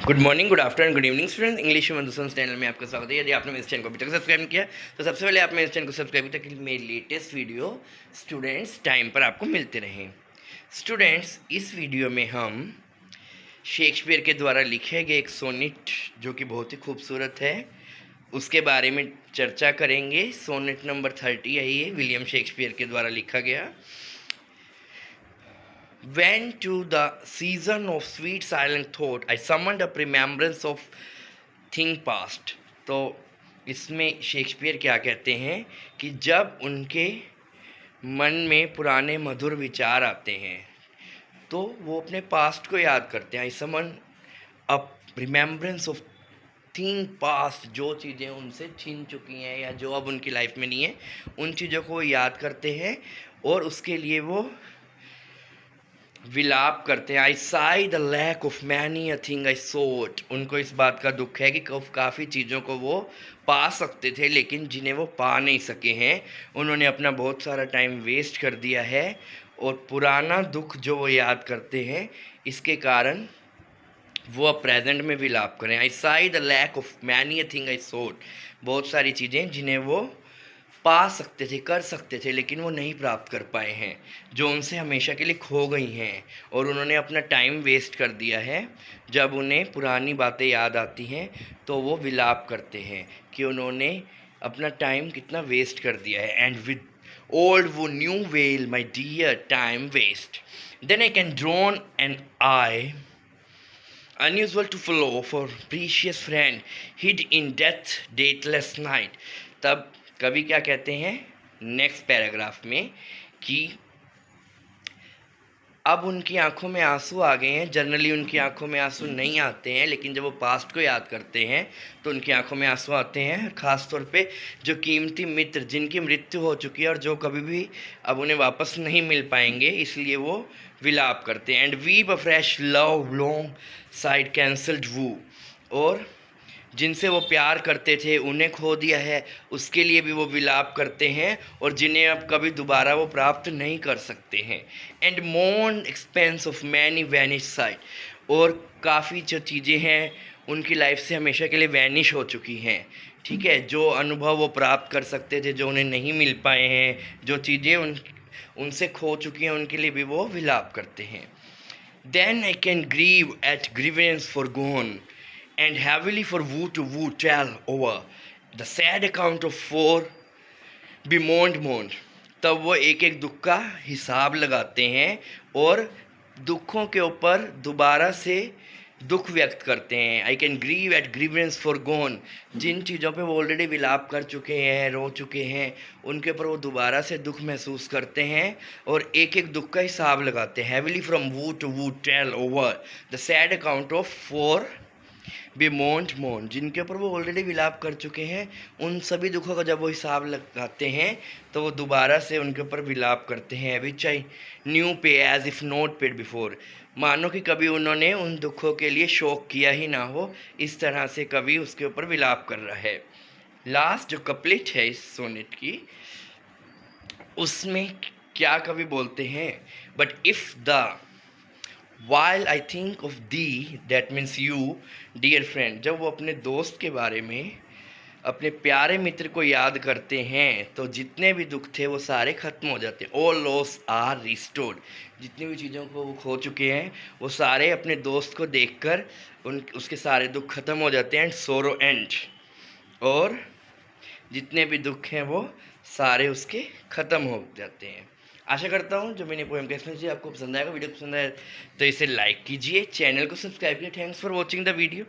Good morning, good afternoon, good evening student. English में Madhusudan channel में आपका स्वागत है। यदि आपने मेरे चैनल को अभी तक सब्सक्राइब नहीं किया तो सबसे पहले आप मेरे चैनल को सब्सक्राइब ताकि मेरी लेटेस्ट वीडियो स्टूडेंट्स टाइम पर आपको मिलते रहें। स्टूडेंट्स, इस वीडियो में हम शेक्सपियर के द्वारा लिखे गए एक सोनेट जो कि बहुत ही खूबसूरत है उसके बारे में चर्चा करेंगे। सोनेट नंबर 30 यही है, विलियम शेक्सपियर के द्वारा लिखा गया। When to the season of sweet silent thought, I summoned up remembrance of thing past। तो इसमें शेक्सपियर क्या कहते हैं कि जब उनके मन में पुराने मधुर विचार आते हैं तो वो अपने पास्ट को याद करते हैं। I summon up remembrance of thing past, जो चीज़ें उनसे छीन चुकी हैं या जो अब उनकी लाइफ में नहीं है उन चीज़ों को याद करते हैं और उसके लिए वो विलाप करते हैं। I sigh the lack of many a thing I sought. उनको इस बात का दुख है कि काफ़ी चीज़ों को वो पा सकते थे लेकिन जिन्हें वो पा नहीं सके हैं। उन्होंने अपना बहुत सारा टाइम वेस्ट कर दिया है और पुराना दुख जो वो याद करते हैं इसके कारण वो अब प्रेजेंट में विलाप करें। I sigh the lack of many a thing I sought, बहुत सारी चीज़ें जिन्हें वो पा सकते थे, कर सकते थे लेकिन वो नहीं प्राप्त कर पाए हैं, जो उनसे हमेशा के लिए खो गई हैं और उन्होंने अपना टाइम वेस्ट कर दिया है। जब उन्हें पुरानी बातें याद आती हैं तो वो विलाप करते हैं कि उन्होंने अपना टाइम कितना वेस्ट कर दिया है। And with old woe new wail my dear time waste, then I can drown an eye unusual to follow for precious friend hid in death dateless night। तब कवि क्या कहते हैं नेक्स्ट पैराग्राफ में कि अब उनकी आंखों में आंसू आ गए हैं। जनरली उनकी आंखों में आंसू नहीं आते हैं लेकिन जब वो पास्ट को याद करते हैं तो उनकी आंखों में आंसू आते हैं, ख़ास तौर पे जो कीमती मित्र जिनकी मृत्यु हो चुकी है और जो कभी भी अब उन्हें वापस नहीं मिल पाएंगे, इसलिए वो विलाप करते हैं। And weep afresh love long साइड कैंसल्ड वू, और जिनसे वो प्यार करते थे उन्हें खो दिया है उसके लिए भी वो विलाप करते हैं और जिन्हें अब कभी दोबारा वो प्राप्त नहीं कर सकते हैं। And मोर्न expense of many vanish side, और काफ़ी जो चीज़ें हैं उनकी लाइफ से हमेशा के लिए वैनिश हो चुकी हैं। ठीक है, जो अनुभव वो प्राप्त कर सकते थे जो उन्हें नहीं मिल पाए हैं, जो चीज़ें उनसे खो चुकी हैं, उनके लिए भी वो विलाप करते हैं। Then I can grieve at grievances foregone and heavily for woo tell over the sad account of four bemoaned। तब वो एक एक दुख का हिसाब लगाते हैं और दुखों के ऊपर दोबारा से दुख व्यक्त करते हैं। I can grieve at grievances foregone, जिन चीज़ों पे वो ऑलरेडी विलाप कर चुके हैं, रो चुके हैं, उनके ऊपर वो दोबारा से दुख महसूस करते हैं और एक एक दुख का हिसाब लगाते हैं। Heavily from woe tell over the sad account of fore moan, जिनके ऊपर वो ऑलरेडी विलाप कर चुके हैं, उन सभी दुखों का जब वो हिसाब लगाते हैं तो वो दोबारा से उनके ऊपर विलाप करते हैं। Which I new pay as if not paid before, मानो कि कभी उन्होंने उन दुखों के लिए शोक किया ही ना हो, इस तरह से कवि उसके ऊपर विलाप कर रहा है। लास्ट जो कपलेट है इस सोनेट की, उसमें क्या कवि बोलते हैं, but if the while I think of thee that means you dear friend, जब वो अपने दोस्त के बारे में, अपने प्यारे मित्र को याद करते हैं तो जितने भी दुख थे वो सारे ख़त्म हो जाते हैं। ऑल लॉस आर रिस्टोर्ड, जितनी भी चीज़ों को वो खो चुके हैं वो सारे अपने दोस्त को देखकर उसके सारे दुख ख़त्म हो जाते हैं। एंड सोरो एंड, और जितने भी दुख हैं वो सारे उसके ख़त्म हो जाते हैं। आशा करता हूँ जो मैंने पोएम का एक्सप्लेन आपको पसंद आएगा। वीडियो पसंद आए तो इसे लाइक कीजिए, चैनल को सब्सक्राइब कीजिए। Thanks for watching the video.